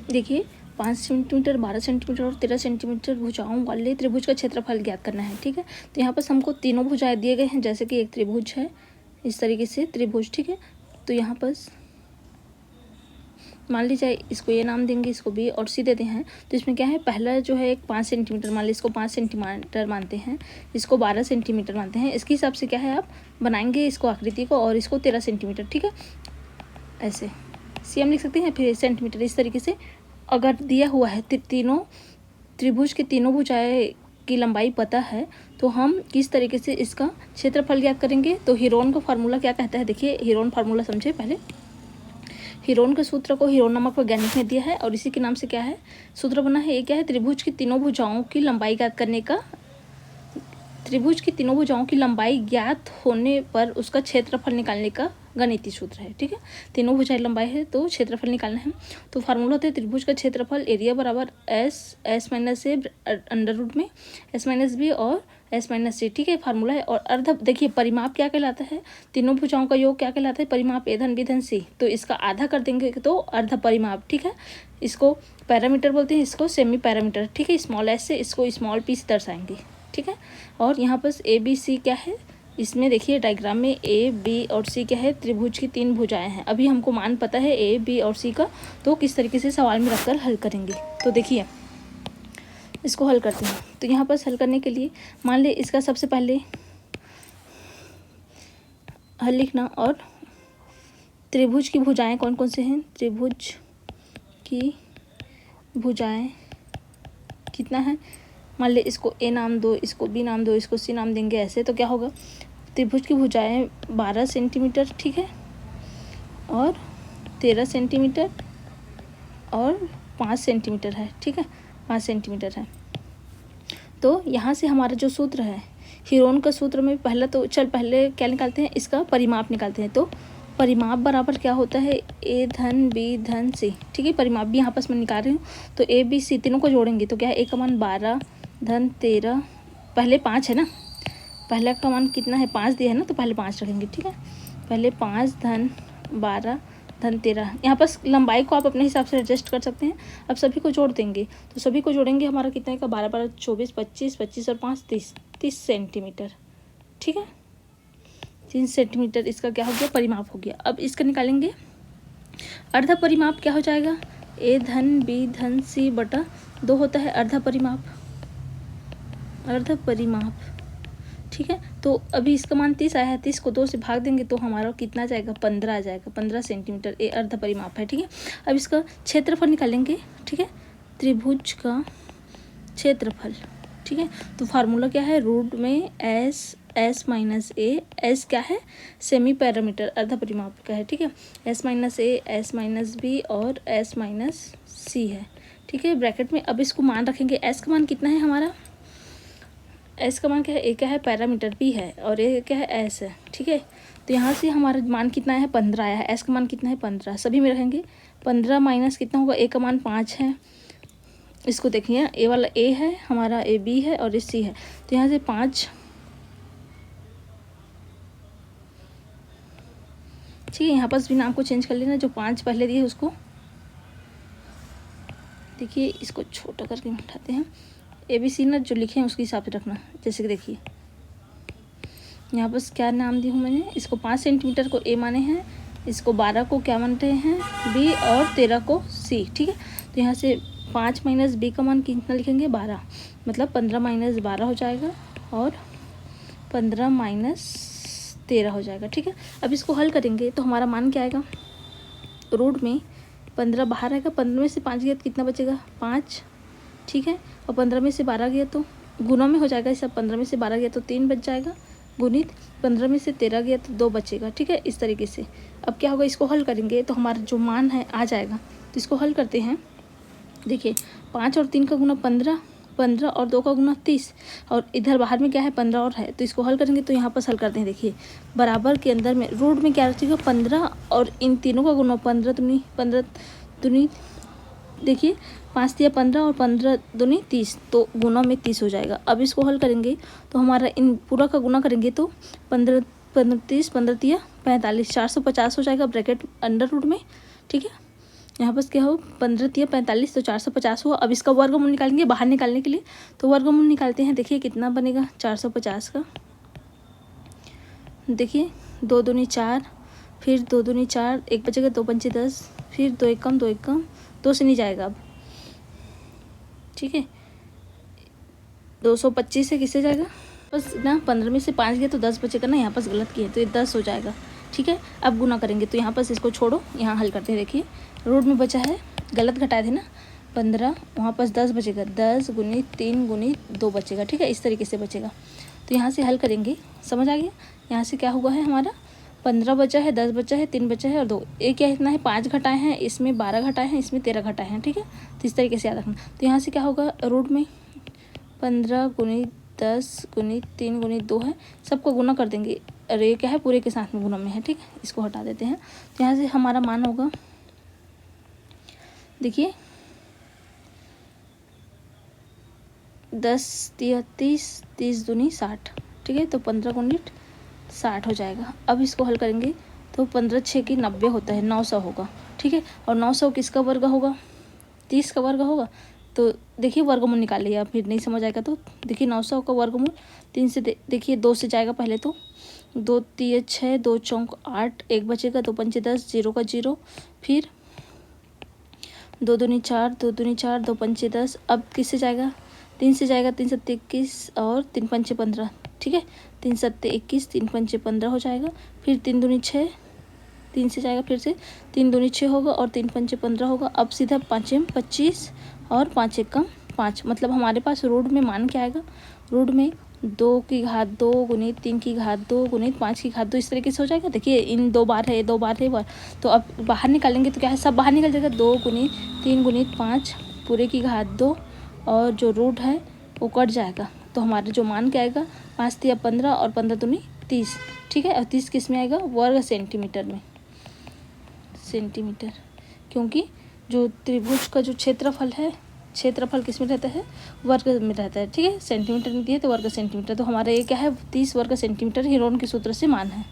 देखिए 5 centimetre, 12 centimetre और 13 centimetre भुजाओं वाले त्रिभुज का क्षेत्रफल ज्ञात करना है। ठीक है, तो यहाँ पर हमको तीनों भुजाएं दिए गए हैं, जैसे कि एक त्रिभुज है, इस तरीके से त्रिभुज। ठीक है, तो यहाँ पर मान लीजिए इसको ये नाम देंगे, इसको बी और सी देते हैं। तो इसमें क्या है, पहला जो है एक 5 सेंटीमीटर मान लीजिए, इसको 5 सेंटीमीटर मानते हैं, इसको 12 सेंटीमीटर मानते हैं। इसके हिसाब से क्या है, आप बनाएंगे इसको आकृति को, और इसको 13 सेंटीमीटर। ठीक है, ऐसे सी हम लिख सकते हैं, फिर सेंटीमीटर। इस तरीके से अगर दिया हुआ है तीनों त्रिभुज के तीनों भुजाएं की लंबाई पता है, तो हम किस तरीके से इसका क्षेत्रफल ज्ञात करेंगे। तो हीरोन का फार्मूला क्या कहता है, देखिए हीरोन फार्मूला समझे पहले। हीरोन के सूत्र को हीरोन नामक वैज्ञानिक ने दिया है, और इसी के नाम से क्या है सूत्र बना है। ये क्या है, त्रिभुज की तीनों भुजाओं की लंबाई ज्ञात करने का, त्रिभुज की तीनों भुजाओं की लंबाई ज्ञात होने पर उसका क्षेत्रफल निकालने का गणितीय सूत्र है। ठीक है, तीनों भुजाएं लंबाई है तो क्षेत्रफल निकालना है। तो फार्मूला होता है त्रिभुज का क्षेत्रफल एरिया बराबर S minus A under root में एस माइनस बी और एस माइनस सी। ठीक है, फार्मूला है। और अर्ध, देखिए परिमाप क्या कहलाता है, तीनों भुजाओं का योग क्या कहलाता है, परिमाप ए धन बी धन सी। तो इसका आधा कर देंगे तो अर्ध परिमाप। ठीक है, इसको पैरामीटर बोलते हैं, इसको सेमी पैरामीटर। ठीक है, स्मॉल एस से इसको स्मॉल पी से दर्शाएंगे। ठीक है, और यहाँ पर ए बी सी क्या है, इसमें देखिए डायग्राम में ए बी और सी क्या है, त्रिभुज की 3 भुजाएं हैं। अभी हमको मान पता है ए बी और सी का, तो किस तरीके से सवाल में रखकर हल करेंगे। तो देखिए इसको हल करते हैं। तो यहाँ पर हल करने के लिए मान ले इसका सबसे पहले हल लिखना, और त्रिभुज की भुजाएं कौन कौन से हैं, त्रिभुज की भुजाएं कितना है, मान ले इसको ए नाम दो, इसको बी नाम दो, इसको सी नाम देंगे, ऐसे। तो क्या होगा, त्रिभुज की भुजाएं 12 सेंटीमीटर, ठीक है, और 13 सेंटीमीटर और 5 सेंटीमीटर है। ठीक है, 5 सेंटीमीटर है। तो यहाँ से हमारा जो सूत्र है हीरोन का सूत्र में पहले क्या निकालते हैं, इसका परिमाप निकालते हैं। तो परिमाप बराबर क्या होता है, ए धन बी धन सी। ठीक है, परिमाप भी यहाँ पर मैं निकाल रही हूँ। तो ए बी सी तीनों को जोड़ेंगे तो क्या है, ए का मान 12 धन 13, पहले 5 है ना, पहला का मान कितना है, 5 दिया है ना, तो पहले 5 रखेंगे। ठीक है, पहले 5 धन 12 धन 13। यहाँ पर लंबाई को आप अपने हिसाब से एडजस्ट कर सकते हैं। अब सभी को जोड़ देंगे, तो सभी को जोड़ेंगे, हमारा कितना का 12 12 24 25 25 और 5 30 सेंटीमीटर। ठीक है, 3 सेंटीमीटर इसका क्या हो गया, परिमाप हो गया। अब इसका निकालेंगे अर्ध परिमाप, क्या हो जाएगा, ए धन बी धन सी बटा 2 होता है अर्ध परिमाप। अर्ध परिमाप, ठीक है। तो अभी इसका मान 30 आया है, 30 को 2 से भाग देंगे तो हमारा कितना जाएगा, 15 आ जाएगा, 15 सेंटीमीटर। ये अर्ध परिमाप है। ठीक है, अब इसका क्षेत्रफल निकालेंगे। ठीक है, त्रिभुज का क्षेत्रफल। ठीक है, तो फार्मूला क्या है, रूट में एस माइनस ए, एस क्या है, सेमी पैरामीटर अर्ध परिमाप का है। ठीक है, एस माइनस ए, एस माइनस बी और एस माइनस सी है। ठीक है, ब्रैकेट में अब इसको मान रखेंगे। एस का मान कितना है हमारा, एस का मान क्या है, ए क्या है, पैरामीटर पी है, और ए क्या है, एस है। ठीक है, तो यहाँ से हमारा मान कितना है, 15 आया है। एस का मान कितना है, 15, सभी में रखेंगे। 15 माइनस कितना होगा, ए का मान 5 है। इसको देखिए, ए वाला ए है हमारा, ए बी है और ए सी है। तो यहाँ से 5, ठीक है, यहाँ पर भी नाम को चेंज कर लेना, जो 5 पहले दिए उसको। देखिए इसको छोटा करके उठाते हैं, ए बी सी ना जो लिखे हैं उसके हिसाब से रखना। जैसे कि देखिए यहाँ पर क्या नाम दी हूँ मैंने, इसको 5 सेंटीमीटर को ए माने हैं, इसको 12 को क्या मानते हैं, बी, और 13 को सी। ठीक है, तो यहाँ से 5 माइनस बी का मान कितना लिखेंगे, 12, मतलब 15 माइनस 12 हो जाएगा, और 15 माइनस 13 हो जाएगा। ठीक है, अब इसको हल करेंगे तो हमारा मान क्या आएगा, रूट में 15 बाहर आएगा, 15 में से 5 गया तो कितना बचेगा, 5। ठीक है, और 15 में से 12 गया तो गुना में हो जाएगा, इस 15 में से 12 गया तो 3 बच जाएगा गुणित 15 में से 13 गया तो 2 बचेगा। ठीक है, इस तरीके से अब क्या होगा, इसको हल करेंगे तो हमारा जो मान है आ जाएगा। तो इसको हल करते हैं। देखिए 5 और 3 का गुना 15, 15 और 2 का गुना 30, और इधर बाहर में क्या है, 15 और है। तो इसको हल करेंगे तो यहाँ पर हल करते हैं। देखिए बराबर के अंदर में रूट में क्या रखिएगा, 15, और इन तीनों का गुना 15 दूनी, देखिए 5 दिया 15 और 15 दूनी 30, तो गुना में 30 हो जाएगा। अब इसको हल करेंगे तो हमारा इन पूरा का गुना करेंगे तो 15 15 30, 15 दिया 45, 450 हो जाएगा ब्रैकेट अंडर रूट में। ठीक है, यहाँ पर क्या हो 15 तिया 45 तो 450 हुआ। अब इसका वर्गमूल निकालेंगे बाहर निकालने के लिए, तो वर्गमूल निकालते हैं। देखिए कितना बनेगा 450 का, देखिए 2 दूनी 4, फिर 2 दूनी 4, एक बचेगा 2 पंचे 10, फिर 2 एक कम 2 एक कम, 2 से नहीं जाएगा अब, ठीक है। 225 से किससे जाएगा, बस ना 15 में से 5 गया तो 10 बचेगा ना, यहाँ पर गलत किए तो ये 10 हो जाएगा, ठीक है। अब गुना करेंगे तो यहाँ पर इसको छोड़ो, यहाँ हल करते हैं। देखिए रूट में बचा है, गलत घटाए थे ना 15, वहाँ पर 10 बचेगा, 10 गुणित 3 गुणित 2 बचेगा, ठीक है। इस तरीके से बचेगा, तो यहाँ से हल करेंगे, समझ आ गया। यहाँ से क्या हुआ है हमारा 15 बचा है, 10 बचा है, 3 बचा है और 2, एक क्या इतना है 5 घटाए हैं, इसमें 12 घटाए हैं, इसमें 13 घटाए हैं, ठीक है। तो इस तरीके से याद रखना। तो यहाँ से क्या होगा रूट में 15 गुणित 10 गुणित 3 गुणित 2 है, सबको गुना कर देंगे। अरे क्या है पूरे के साथ में गुना में है, ठीक है। इसको हटा देते हैं, तो यहाँ से हमारा मान होगा, देखिए 10 तिया 30, 30 दूनी 60, ठीक है। तो 15 गुणित 60 हो जाएगा। अब इसको हल करेंगे तो 15 6 की 90 होता है, 900 होगा, ठीक है। और 900 किसका वर्ग होगा, 30 का वर्ग होगा। तो देखिए वर्गमूल निकाल लिया, फिर नहीं समझ आएगा तो देखिए 900 का वर्गमूल 3 से देखिए 2 से जाएगा पहले, तो 2 तिया 6, 2 चौक 8, एक बचेगा 2 पंचे 10, 0 का 0, फिर 2 दूनी 4, 2 दूनी 4, 2 पंचे 10, अब किससे जाएगा 3 से जाएगा, 3 सत्ते 21 और 3 पंचे 15, ठीक है। 3 सत्ते 21, 3 पंचे 15 हो जाएगा, फिर 3 दूनी 6, 3 से जाएगा फिर से 3 दूनी 6 होगा और 3 पंचे 15 होगा। अब सीधा 5 में 25 और 5 एक कम 5, मतलब हमारे पास रूट में मान क्या आएगा, रूट में 2 की घात 2 गुणित 3 की घात 2 गुणित 5 की घात 2, इस तरीके से हो जाएगा। देखिए इन 2 बार है, 2 बार है बार, तो अब बाहर निकालेंगे तो क्या है सब बाहर निकल जाएगा। 2 गुणित 3 गुणित 5 पूरे की घात 2, और जो रूट है वो कट जाएगा, तो हमारा जो मान क्या आएगा 5 तिया 15 और 15 दूनी 30, ठीक है। और 30 किस में आएगा, वर्ग सेंटीमीटर में, सेंटीमीटर, क्योंकि जो त्रिभुज का जो क्षेत्रफल है, क्षेत्रफल किस में रहता है, वर्ग में रहता है, ठीक है। सेंटीमीटर में दिए तो वर्ग सेंटीमीटर, तो हमारा ये क्या है 30 वर्ग सेंटीमीटर हीरोन के सूत्र से मान है।